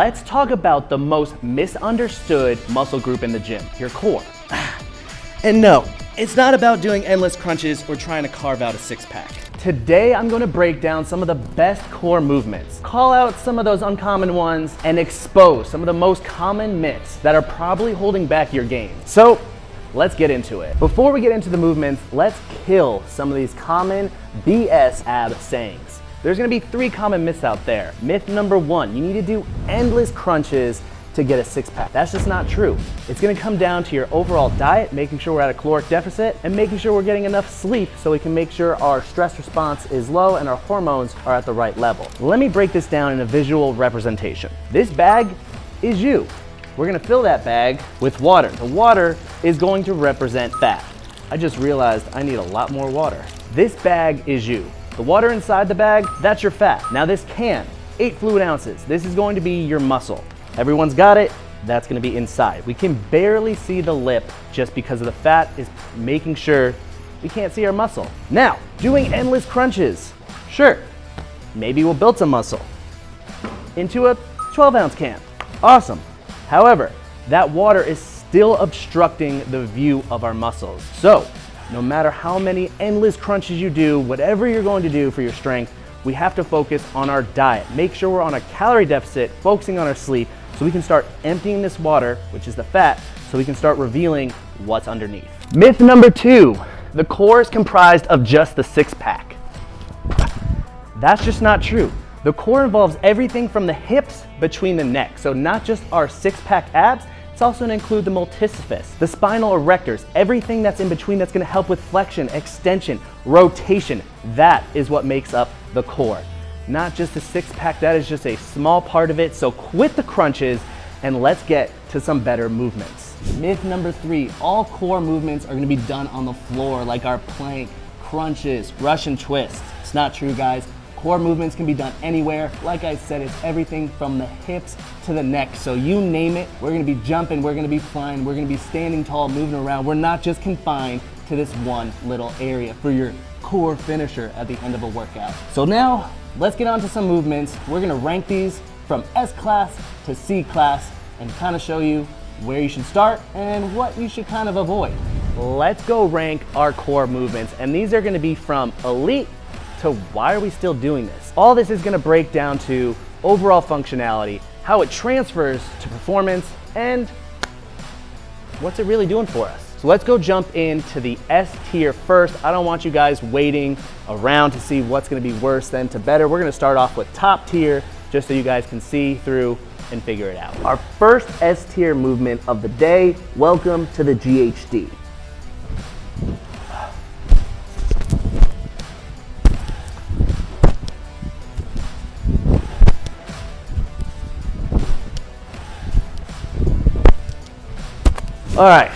let's talk about the most misunderstood muscle group in the gym, your core. And no, it's not about doing endless crunches or trying to carve out a six-pack. Today, I'm gonna break down some of the best core movements, call out some of those uncommon ones, and expose some of the most common myths that are probably holding back your game. So, let's get into it. Before we get into the movements, let's kill some of these common BS ab sayings. There's gonna be 3 common myths out there. Myth number 1, you need to do endless crunches to get a six-pack. That's just not true. It's gonna come down to your overall diet, making sure we're at a caloric deficit, and making sure we're getting enough sleep so we can make sure our stress response is low and our hormones are at the right level. Let me break this down in a visual representation. This bag is you. We're gonna fill that bag with water. The water is going to represent fat. I just realized I need a lot more water. This bag is you. The water inside the bag, that's your fat. Now this can, 8 fluid ounces. This is going to be your muscle. Everyone's got it, that's gonna be inside. We can barely see the lip just because of the fat is making sure we can't see our muscle. Now, doing endless crunches. Sure, maybe we'll build some muscle into a 12-ounce can. Awesome. However, that water is still obstructing the view of our muscles. So, no matter how many endless crunches you do, whatever you're going to do for your strength, we have to focus on our diet. Make sure we're on a calorie deficit, focusing on our sleep, so we can start emptying this water, which is the fat, so we can start revealing what's underneath. Myth number 2, the core is comprised of just the six-pack. That's just not true. The core involves everything from the hips between the neck. So not just our six-pack abs, it's also gonna include the multisphincus, the spinal erectors, everything that's in between that's gonna help with flexion, extension, rotation. That is what makes up the core. Not just the six-pack, that is just a small part of it. So quit the crunches and let's get to some better movements. Myth number 3, all core movements are gonna be done on the floor, like our plank, crunches, Russian twists. It's not true, guys. Core movements can be done anywhere. Like I said, it's everything from the hips to the neck. So you name it, we're gonna be jumping, we're gonna be flying, we're gonna be standing tall, moving around. We're not just confined to this one little area for your core finisher at the end of a workout. So now, let's get on to some movements. We're gonna rank these from S class to C class and kind of show you where you should start and what you should kind of avoid. Let's go rank our core movements, and these are gonna be from elite to why are we still doing this? All this is gonna break down to overall functionality, how it transfers to performance, and what's it really doing for us? So let's go jump into the S tier first. I don't want you guys waiting around to see what's gonna be worse than to better. We're gonna start off with top tier, just so you guys can see through and figure it out. Our first S tier movement of the day, welcome to the GHD. All right,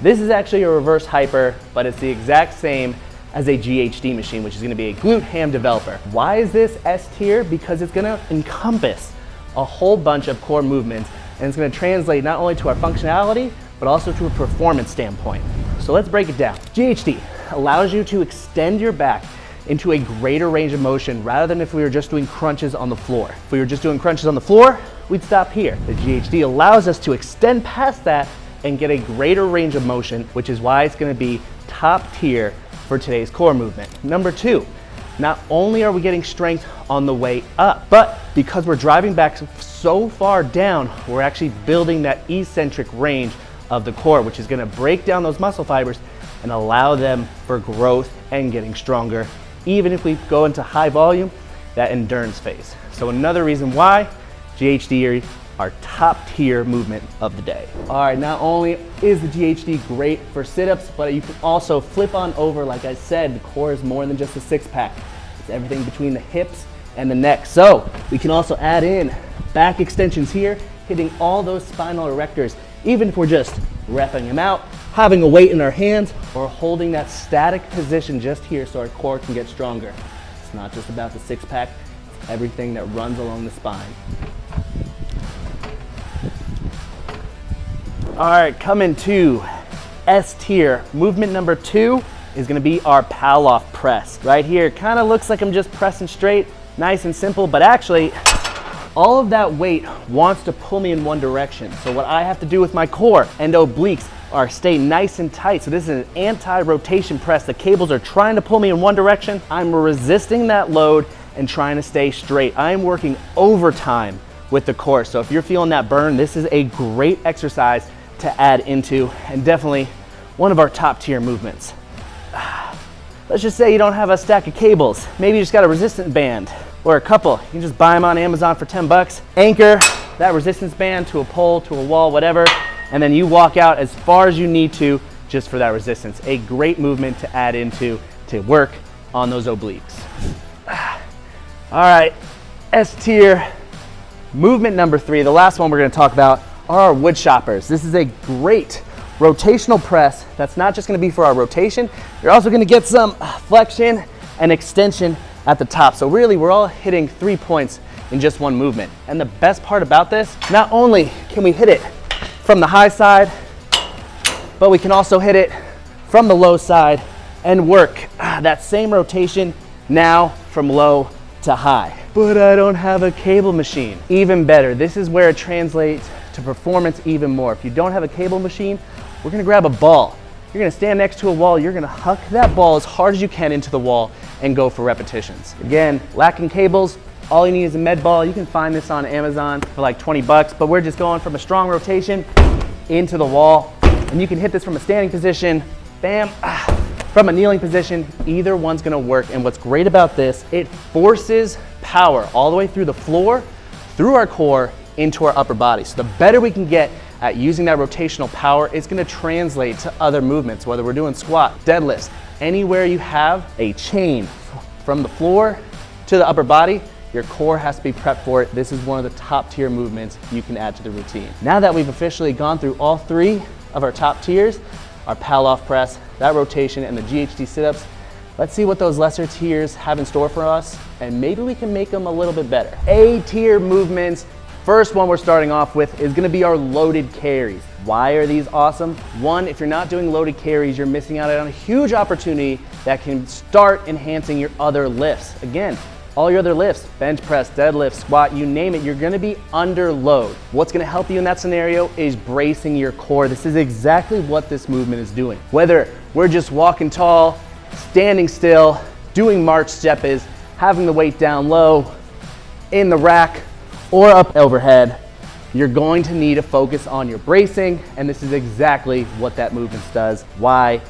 this is actually a reverse hyper, but it's the exact same as a GHD machine, which is gonna be a glute ham developer. Why is this S tier? Because it's gonna encompass a whole bunch of core movements, and it's gonna translate not only to our functionality, but also to a performance standpoint. So let's break it down. GHD allows you to extend your back into a greater range of motion rather than if we were just doing crunches on the floor. If we were just doing crunches on the floor, we'd stop here. The GHD allows us to extend past that and get a greater range of motion, which is why it's gonna be top tier for today's core movement. Number 2, not only are we getting strength on the way up, but because we're driving back so far down, we're actually building that eccentric range of the core, which is gonna break down those muscle fibers and allow them for growth and getting stronger, even if we go into high volume, that endurance phase. So another reason why GHD our top tier movement of the day. All right, not only is the GHD great for sit-ups, but you can also flip on over. Like I said, the core is more than just a six-pack. It's everything between the hips and the neck. So we can also add in back extensions here, hitting all those spinal erectors, even if we're just repping them out, having a weight in our hands, or holding that static position just here so our core can get stronger. It's not just about the six-pack, it's everything that runs along the spine. All right, coming to S tier. Movement number 2 is gonna be our Palloff press. Right here, kind of looks like I'm just pressing straight, nice and simple, but actually, all of that weight wants to pull me in one direction. So what I have to do with my core and obliques are stay nice and tight. So this is an anti-rotation press. The cables are trying to pull me in one direction. I'm resisting that load and trying to stay straight. I'm working overtime with the core. So if you're feeling that burn, this is a great exercise to add into, and definitely one of our top tier movements. Let's just say you don't have a stack of cables. Maybe you just got a resistance band or a couple. You can just buy them on Amazon for 10 bucks. Anchor that resistance band to a pole, to a wall, whatever, and then you walk out as far as you need to just for that resistance. A great movement to add into to work on those obliques. All right, S tier movement number 3, the last one we're gonna talk about are our wood choppers. This is a great rotational press that's not just gonna be for our rotation, you're also gonna get some flexion and extension at the top. So really, we're all hitting 3 points in just one movement. And the best part about this, not only can we hit it from the high side, but we can also hit it from the low side and work that same rotation now from low to high. But I don't have a cable machine. Even better, this is where it translates to performance even more. If you don't have a cable machine, we're gonna grab a ball. You're gonna stand next to a wall, you're gonna huck that ball as hard as you can into the wall and go for repetitions. Again, lacking cables, all you need is a med ball. You can find this on Amazon for like 20 bucks, but we're just going from a strong rotation into the wall. And you can hit this from a standing position, bam, from a kneeling position, either one's gonna work. And what's great about this, it forces power all the way through the floor, through our core, into our upper body. So the better we can get at using that rotational power, it's gonna translate to other movements, whether we're doing squat, deadlifts, anywhere you have a chain from the floor to the upper body, your core has to be prepped for it. This is one of the top tier movements you can add to the routine. Now that we've officially gone through all 3 of our top tiers, our pal-off press, that rotation, and the GHD sit-ups, let's see what those lesser tiers have in store for us, and maybe we can make them a little bit better. A tier movements. First one we're starting off with is gonna be our loaded carries. Why are these awesome? One, if you're not doing loaded carries, you're missing out on a huge opportunity that can start enhancing your other lifts. Again, all your other lifts, bench press, deadlift, squat, you name it, you're gonna be under load. What's gonna help you in that scenario is bracing your core. This is exactly what this movement is doing. Whether we're just walking tall, standing still, doing march step-is, having the weight down low, in the rack, or up overhead, you're going to need to focus on your bracing, and this is exactly what that movement does, why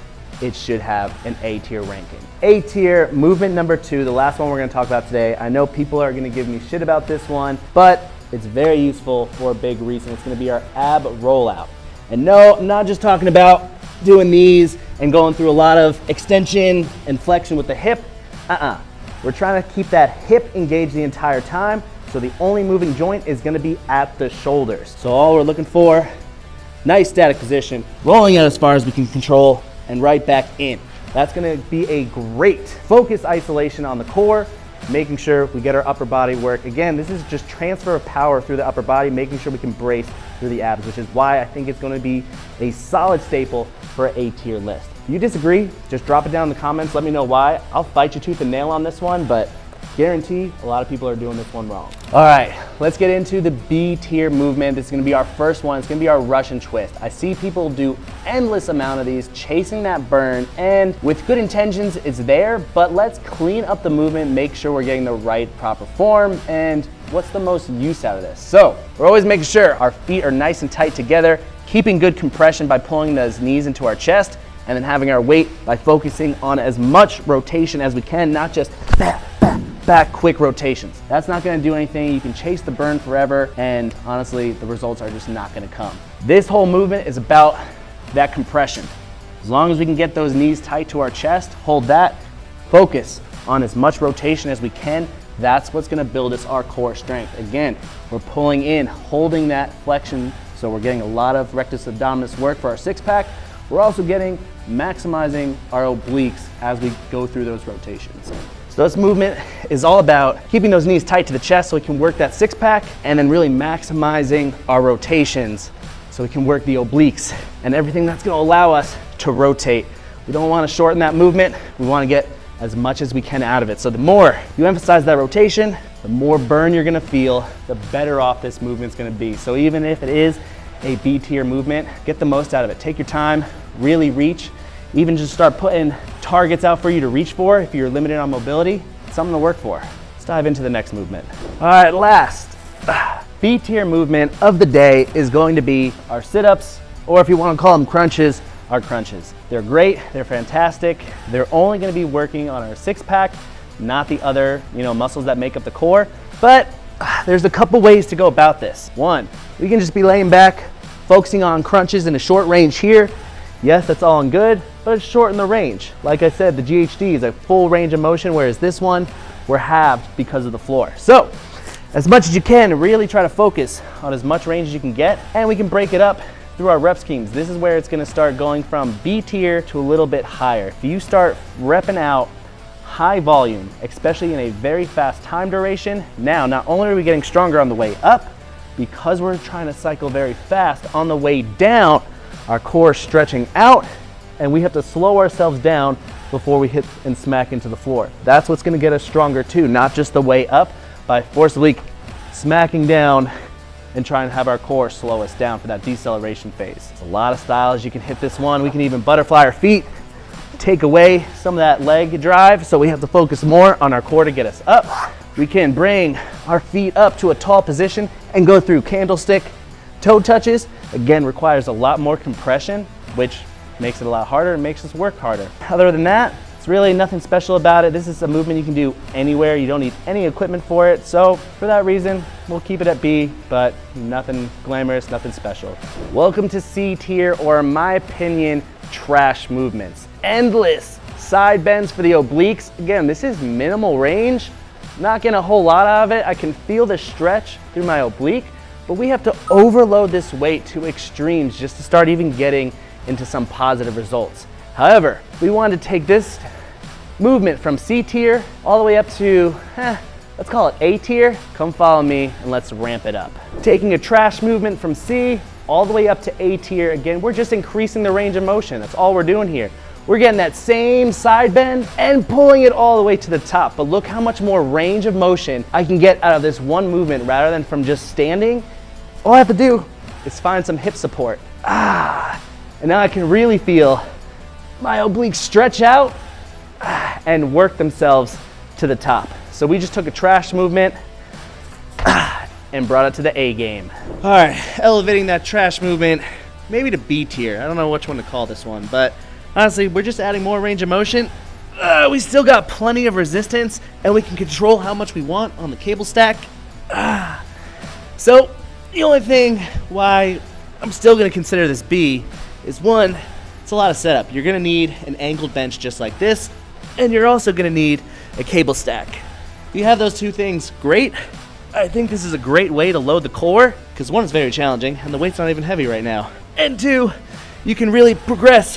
it should have an A tier ranking. A tier, movement number 2, the last one we're gonna talk about today. I know people are gonna give me shit about this one, but it's very useful for a big reason. It's gonna be our ab rollout. And no, I'm not just talking about doing these and going through a lot of extension and flexion with the hip. We're trying to keep that hip engaged the entire time, so the only moving joint is gonna be at the shoulders. So all we're looking for, nice static position, rolling out as far as we can control, and right back in. That's gonna be a great focus isolation on the core, making sure we get our upper body work. Again, this is just transfer of power through the upper body, making sure we can brace through the abs, which is why I think it's gonna be a solid staple for an A tier list. If you disagree, just drop it down in the comments, let me know why. I'll fight you tooth and nail on this one, but guarantee a lot of people are doing this one wrong. All right, let's get into the B tier movement. This is gonna be our first one. It's gonna be our Russian twist. I see people do endless amount of these, chasing that burn, and with good intentions, it's there, but let's clean up the movement, make sure we're getting the right proper form, and what's the most use out of this? So, we're always making sure our feet are nice and tight together, keeping good compression by pulling those knees into our chest, and then having our weight by focusing on as much rotation as we can, not just back quick rotations. That's not gonna do anything. You can chase the burn forever, and honestly, the results are just not gonna come. This whole movement is about that compression. As long as we can get those knees tight to our chest, hold that, focus on as much rotation as we can, that's what's gonna build us our core strength. Again, we're pulling in, holding that flexion, so we're getting a lot of rectus abdominis work for our six-pack. We're also maximizing our obliques as we go through those rotations. So this movement is all about keeping those knees tight to the chest so we can work that six-pack, and then really maximizing our rotations so we can work the obliques and everything that's gonna allow us to rotate. We don't wanna shorten that movement. We wanna get as much as we can out of it. So the more you emphasize that rotation, the more burn you're gonna feel, the better off this movement's gonna be. So even if it is a B tier movement, get the most out of it. Take your time, really reach, even just start putting targets out for you to reach for if you're limited on mobility. It's something to work for. Let's dive into the next movement. All right, last B tier movement of the day is going to be our sit-ups, or if you want to call them crunches, our crunches. They're great, they're fantastic. They're only going to be working on our six-pack, not the other, muscles that make up the core. But there's a couple ways to go about this. One, we can just be laying back, focusing on crunches in a short range here. Yes, that's all and good, but it's short in the range. Like I said, the GHD is a full range of motion, whereas this one, we're halved because of the floor. So, as much as you can, really try to focus on as much range as you can get, and we can break it up through our rep schemes. This is where it's gonna start going from B tier to a little bit higher. If you start repping out high volume, especially in a very fast time duration, now not only are we getting stronger on the way up, because we're trying to cycle very fast, on the way down, our core is stretching out, and we have to slow ourselves down before we hit and smack into the floor. That's what's gonna get us stronger too, not just the way up by forcibly smacking down and try and have our core slow us down for that deceleration phase. There's a lot of styles you can hit this one. We can even butterfly our feet, take away some of that leg drive, so we have to focus more on our core to get us up. We can bring our feet up to a tall position and go through candlestick toe touches. Again, requires a lot more compression, which makes it a lot harder and makes us work harder. Other than that, it's really nothing special about it. This is a movement you can do anywhere. You don't need any equipment for it. So for that reason, we'll keep it at B, but nothing glamorous, nothing special. Welcome to C tier, or in my opinion, trash movements. Endless side bends for the obliques. Again, this is minimal range. Not getting a whole lot out of it. I can feel the stretch through my oblique, but we have to overload this weight to extremes just to start even getting into some positive results. However, if we want to take this movement from C tier all the way up to, let's call it A tier, come follow me and let's ramp it up. Taking a trash movement from C all the way up to A tier, again, we're just increasing the range of motion. That's all we're doing here. We're getting that same side bend and pulling it all the way to the top. But look how much more range of motion I can get out of this one movement rather than from just standing. All I have to do is find some hip support. And now I can really feel my obliques stretch out and work themselves to the top. So we just took a trash movement and brought it to the A game. All right, elevating that trash movement, maybe to B tier. I don't know which one to call this one, but honestly, we're just adding more range of motion. We still got plenty of resistance, and we can control how much we want on the cable stack. So the only thing why I'm still gonna consider this B is one, it's a lot of setup. You're gonna need an angled bench just like this, and you're also gonna need a cable stack. If you have those two things, great. I think this is a great way to load the core, because one, it's very challenging, and the weight's not even heavy right now. And two, you can really progress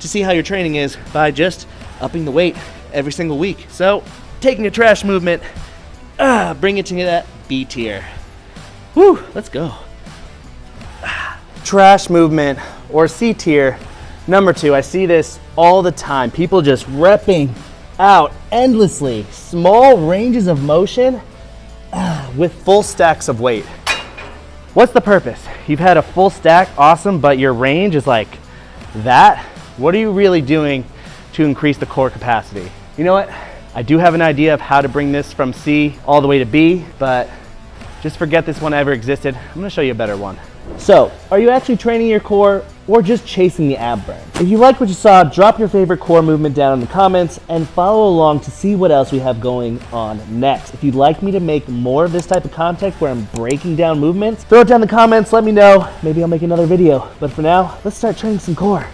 to see how your training is by just upping the weight every single week. So, taking a trash movement, bring it to that B tier. Whew, let's go. Trash movement, or C tier, number 2. I see this all the time. People just repping out endlessly small ranges of motion with full stacks of weight. What's the purpose? You've had a full stack, awesome, but your range is like that. What are you really doing to increase the core capacity? You know what? I do have an idea of how to bring this from C all the way to B, but just forget this one ever existed. I'm gonna show you a better one. So, are you actually training your core or just chasing the ab burn? If you liked what you saw, drop your favorite core movement down in the comments and follow along to see what else we have going on next. If you'd like me to make more of this type of content where I'm breaking down movements, throw it down in the comments, let me know. Maybe I'll make another video. But for now, let's start training some core.